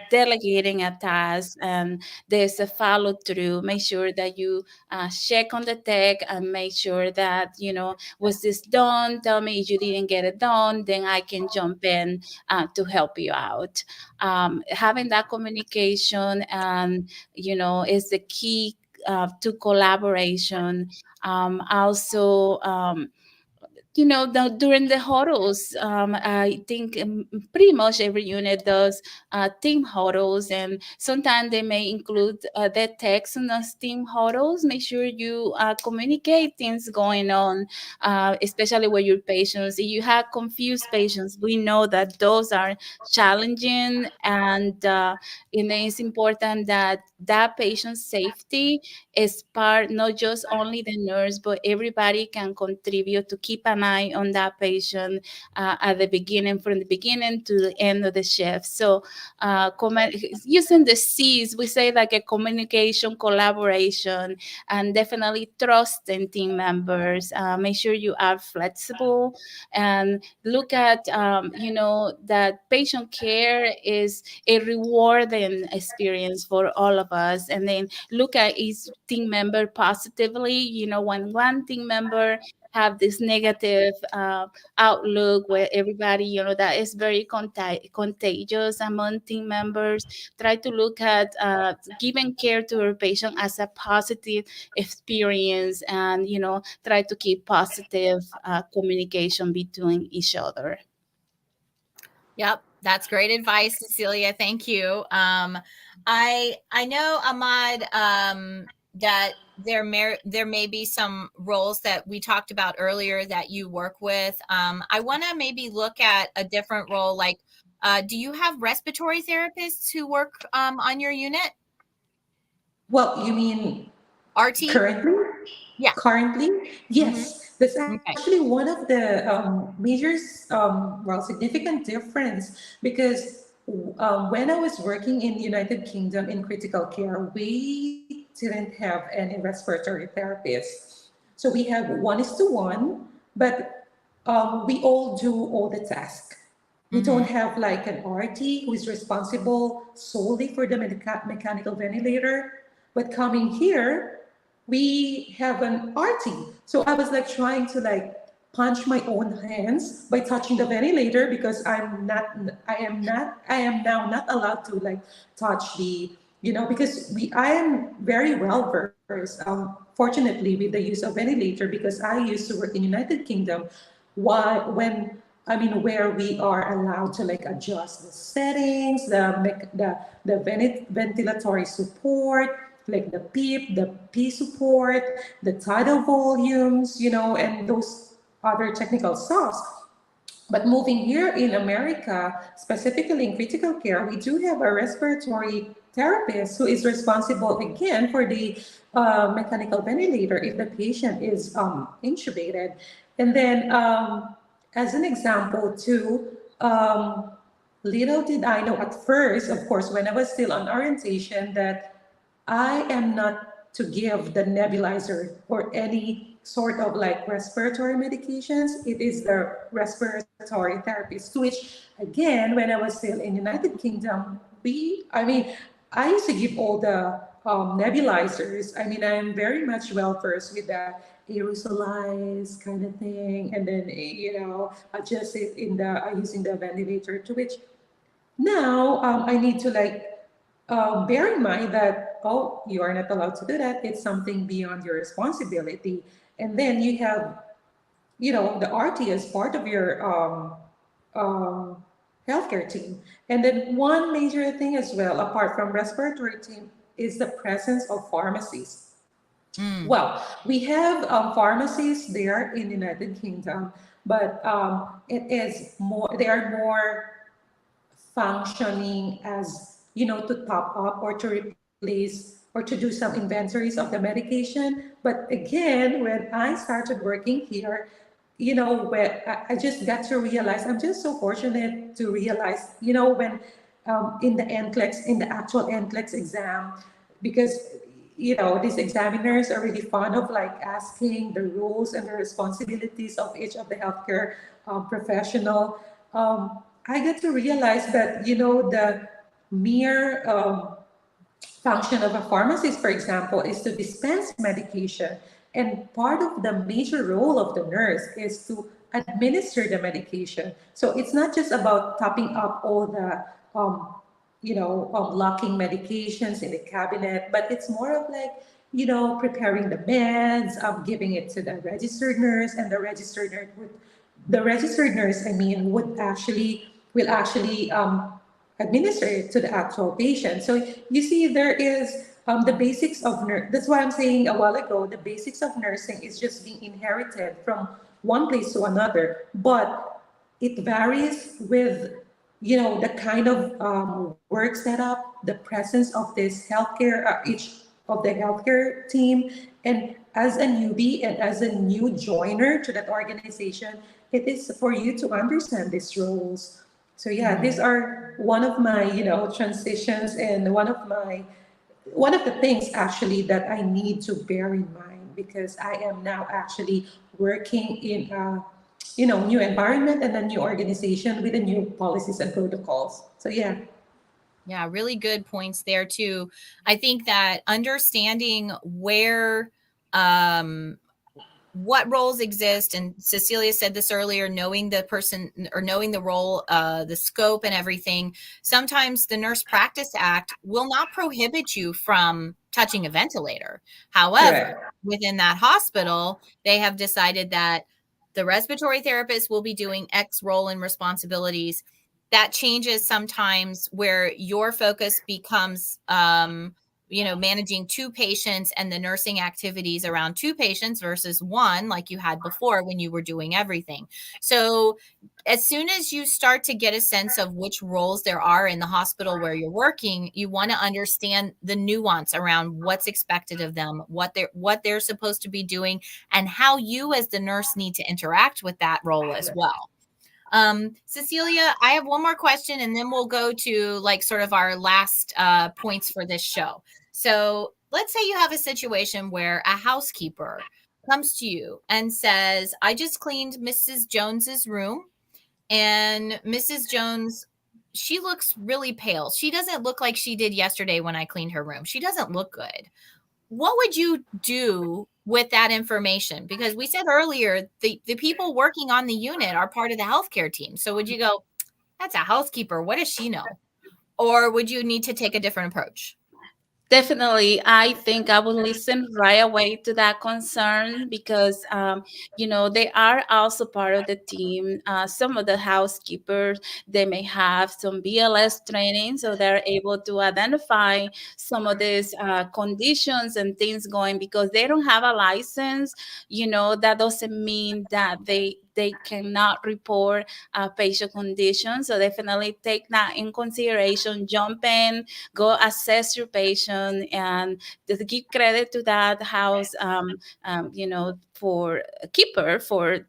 delegating a task and there's a follow through, make sure that you check on the tech and make sure that, was this done? Tell me if you didn't get it done, then I can jump in to help you out. Having that communication and, is the key to collaboration. Also, during the huddles, I think pretty much every unit does team huddles, and sometimes they may include the text in those team huddles. Make sure you communicate things going on, especially with your patients. If you have confused patients, we know that those are challenging, and it's important that that patient's safety is part, not just only the nurse, but everybody can contribute to keep an an eye on that patient at the beginning, from the beginning to the end of the shift. So using the C's, we say like a communication, collaboration, and definitely trusting team members. Make sure you are flexible and look at, that patient care is a rewarding experience for all of us. And then look at each team member positively. When one team member have this negative outlook where everybody, that is very contagious among team members. Try to look at giving care to our patient as a positive experience, and try to keep positive communication between each other. Yep, that's great advice, Cecilia. Thank you. I know, Ahmad, that there may be some roles that we talked about earlier that you work with. I want to maybe look at a different role. Like, do you have respiratory therapists who work on your unit? Well, you mean RT? currently? Yeah. Currently, Mm-hmm. yes. That's actually Okay. one of the major, significant difference because when I was working in United Kingdom in critical care, we didn't have any respiratory therapists. So we have 1:1, but we all do all the tasks. We don't Mm-hmm. have like an RT who is responsible solely for the mechanical ventilator. But coming here, we have an RT. So I was like trying to like punch my own hands by touching the ventilator because I am now not allowed to like touch because I am very well versed, fortunately, with the use of ventilator because I used to work in United Kingdom where we are allowed to like adjust the settings, the ventilatory support, like the PEEP, the P support, the tidal volumes, and those other technical stuff. But moving here in America, specifically in critical care, we do have a respiratory therapist who is responsible again for the mechanical ventilator if the patient is intubated. And then, as an example, too, little did I know at first, of course, when I was still on orientation, that I am not to give the nebulizer or any sort of like respiratory medications. It is the respiratory therapist, which again, when I was still in United Kingdom, I used to give all the nebulizers. I mean, I am very much well versed with the aerosolized kind of thing, and then adjust it in the using the ventilator. To which now I need to like bear in mind that, oh, you are not allowed to do that. It's something beyond your responsibility. And then you have, the RT as part of your um, healthcare team. And then one major thing as well, apart from respiratory team, is the presence of pharmacies. Mm. Well, we have pharmacies there in the United Kingdom, but they are more functioning as to top up or to replace or to do some inventories of the medication. But again, when I started working here, where I just got to realize, I'm just so fortunate to realize, when in the NCLEX, in the actual NCLEX exam, because these examiners are really fond of like asking the roles and the responsibilities of each of the healthcare professional. I get to realize that the mere function of a pharmacist, for example, is to dispense medication. And part of the major role of the nurse is to administer the medication. So it's not just about topping up all the, locking medications in the cabinet, but it's more of like, preparing the meds, giving it to the registered nurse, and the registered nurse, I mean, will actually administer it to the actual patient. So you see, there is the basics of nurse. That's why I'm saying a while ago, the basics of nursing is just being inherited from one place to another, but it varies with the kind of work setup, the presence of this healthcare, each of the healthcare team, and as a newbie and as a new joiner to that organization, it is for you to understand these roles. So yeah, these Mhm. are one of my, transitions, and one of the things actually that I need to bear in mind, because I am now actually working in a, new environment and a new organization with the new policies and protocols. So yeah. Yeah, really good points there too. I think that understanding where um what roles exist, and Cecilia said this earlier, knowing the person or knowing the role, the scope and everything. Sometimes the Nurse Practice Act will not prohibit you from touching a ventilator. However, Correct. within that hospital, they have decided that the respiratory therapist will be doing X role and responsibilities. That changes sometimes, where your focus becomes managing two patients and the nursing activities around two patients versus one, like you had before when you were doing everything. So as soon as you start to get a sense of which roles there are in the hospital where you're working, you want to understand the nuance around what's expected of them, what they're supposed to be doing, and how you as the nurse need to interact with that role as well. Cecilia, I have one more question and then we'll go to like sort of our last points for this show. So let's say you have a situation where a housekeeper comes to you and says, I just cleaned Mrs. Jones's room, and Mrs. Jones, she looks really pale. She doesn't look like she did yesterday when I cleaned her room. She doesn't look good. What would you do with that information? Because we said earlier, the people working on the unit are part of the healthcare team. So would you go, that's a housekeeper, what does she know? Or would you need to take a different approach? Definitely, I think I will listen right away to that concern because, they are also part of the team. Some of the housekeepers, they may have some BLS training, so they're able to identify some of these conditions and things going because they don't have a license. That doesn't mean that they cannot report patient conditions. So definitely take that in consideration. Jump in, go assess your patient, and just give credit to that house, for keeper for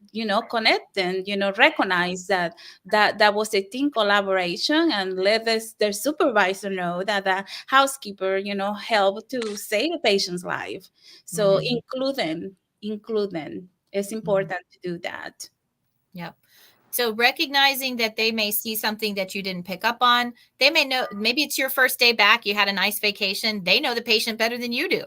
connecting, recognize that was a team collaboration, and let their supervisor know that the housekeeper helped to save a patient's life. So Mhm. include them. It's Mhm. important to do that. Yep. So recognizing that they may see something that you didn't pick up on, they may know, maybe it's your first day back, you had a nice vacation, they know the patient better than you do.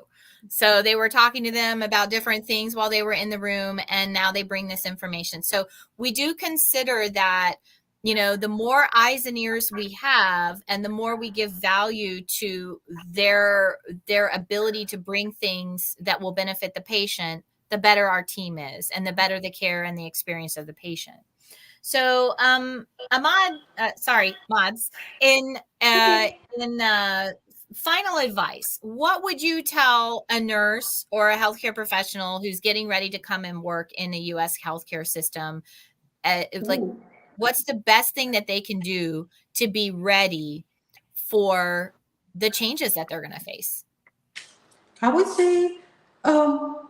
So they were talking to them about different things while they were in the room, and now they bring this information. So we do consider that, the more eyes and ears we have and the more we give value to their ability to bring things that will benefit the patient, the better our team is and the better the care and the experience of the patient. So, Ahmad, sorry, Mods, in uh, in final advice, what would you tell a nurse or a healthcare professional who's getting ready to come and work in the U.S. healthcare system? Like, Ooh. what's the best thing that they can do to be ready for the changes that they're going to face? I would say, um,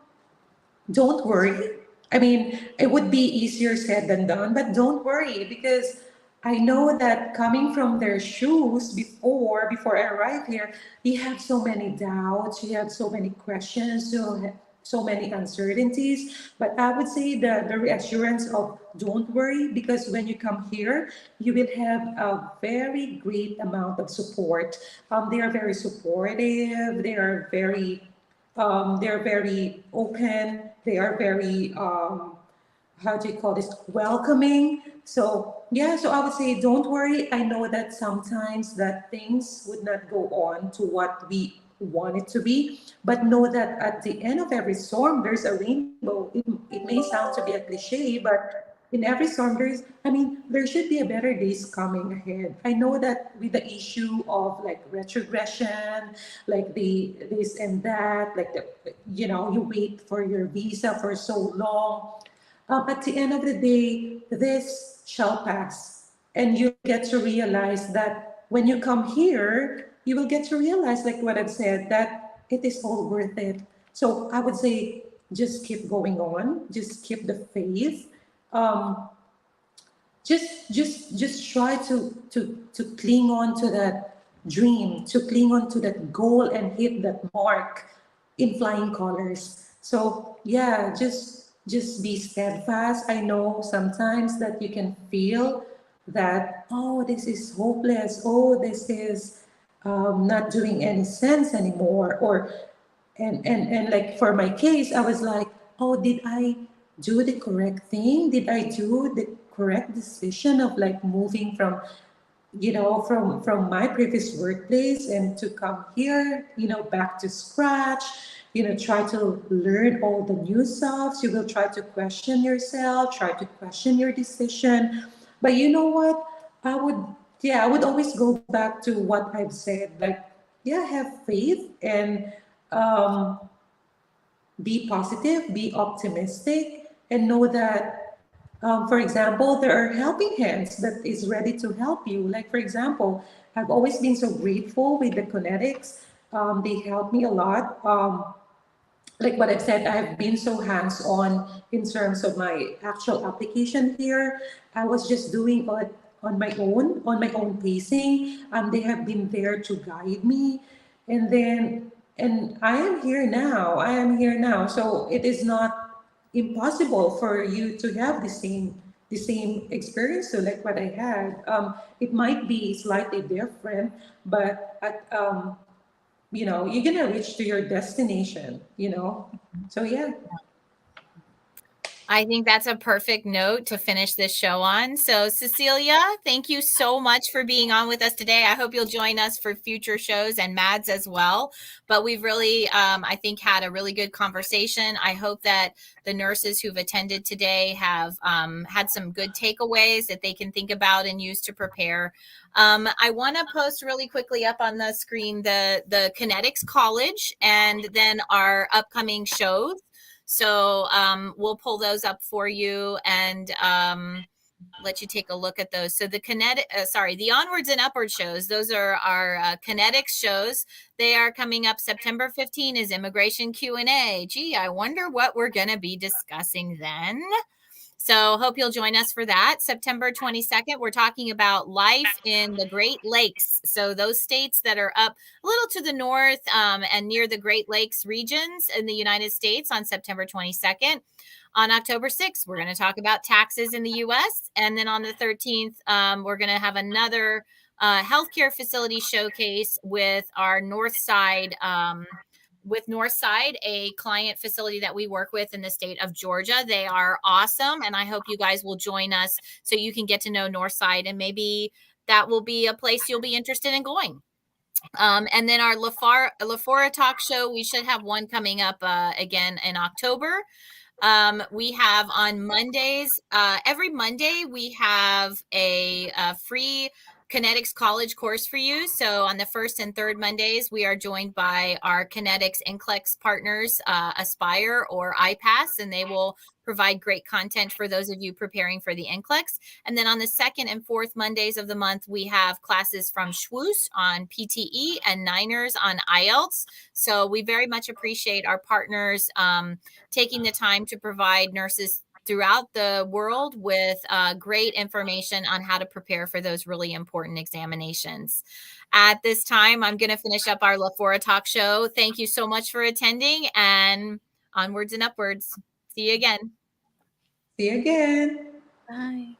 don't worry. I mean, it would be easier said than done, but don't worry, because I know that coming from their shoes before I arrived here, you have so many doubts, you have so many questions, so many uncertainties. But I would say the reassurance of don't worry, because when you come here, you will have a very great amount of support. They are very supportive. They're very open. They are very, how do you call this, welcoming. So yeah, so I would say don't worry. I know that sometimes that things would not go on to what we want it to be, but know that at the end of every storm there's a rainbow. It may sound to be a cliche, but in every storm there should be a better days coming ahead. I know that with the issue of like retrogression, like the this and that, like you wait for your visa for so long. At the end of the day, this shall pass. And you'll get to realize that when you come here, you will get to realize, like what I've said, that it is all worth it. So I would say just keep going on, just keep the faith. Um, just try to cling on to that dream, to cling on to that goal and hit that mark in flying colors. So yeah, just be steadfast. I know sometimes that you can feel that, oh, this is hopeless, oh, this is not doing any sense anymore, or and like for my case, I was like, oh, did I do the correct thing? Did I do the correct decision of like moving from, from my previous workplace and to come here, back to scratch, try to learn all the new stuff. You will try to question yourself, try to question your decision. But you know what? I would, yeah, I would always go back to what I've said, like, yeah, have faith and um, be positive, be optimistic, and know that, for example, there are helping hands that is ready to help you. Like, for example, I've always been so grateful with the Connetics. They help me a lot. Like what I've said, I've been so hands on in terms of my actual application here. I was just doing it on my own pacing. They have been there to guide me. And I am here now. I am here now. So it is not impossible for you to have the same experience so like what I had. It might be slightly different, but you're gonna reach to your destination. So yeah. I think that's a perfect note to finish this show on. So, Cecilia, thank you so much for being on with us today. I hope you'll join us for future shows and Mads as well. But we've really, I think, had a really good conversation. I hope that the nurses who've attended today have had some good takeaways that they can think about and use to prepare. I want to post really quickly up on the screen the Connetics College and then our upcoming shows. So we'll pull those up for you and let you take a look at those. So the Onwards and Upwards shows, those are our Connetics shows. They are coming up September 15 is Immigration Q&A. Gee, I wonder what we're going to be discussing then. So hope you'll join us for that. September 22nd, we're talking about life in the Great Lakes. So those states that are up a little to the north and near the Great Lakes regions in the United States on September 22nd. On October 6th, we're going to talk about taxes in the U.S. And then on the 13th, we're going to have another healthcare facility showcase with our North Side a client facility that we work with in the state of Georgia. They are awesome. And I hope you guys will join us so you can get to know Northside and maybe that will be a place you'll be interested in going. And then our LaFora Talk Show, we should have one coming up again in October. We have on Mondays, every Monday, we have a free Connetics College course for you. So on the first and third Mondays, we are joined by our Connetics NCLEX partners, Aspire or iPass, and they will provide great content for those of you preparing for the NCLEX. And then on the second and fourth Mondays of the month, we have classes from Schwoosh on PTE and Niners on IELTS. So we very much appreciate our partners taking the time to provide nurses throughout the world with great information on how to prepare for those really important examinations. At this time, I'm going to finish up our LaFora Talk Show. Thank you so much for attending and onwards and upwards. See you again. See you again. Bye.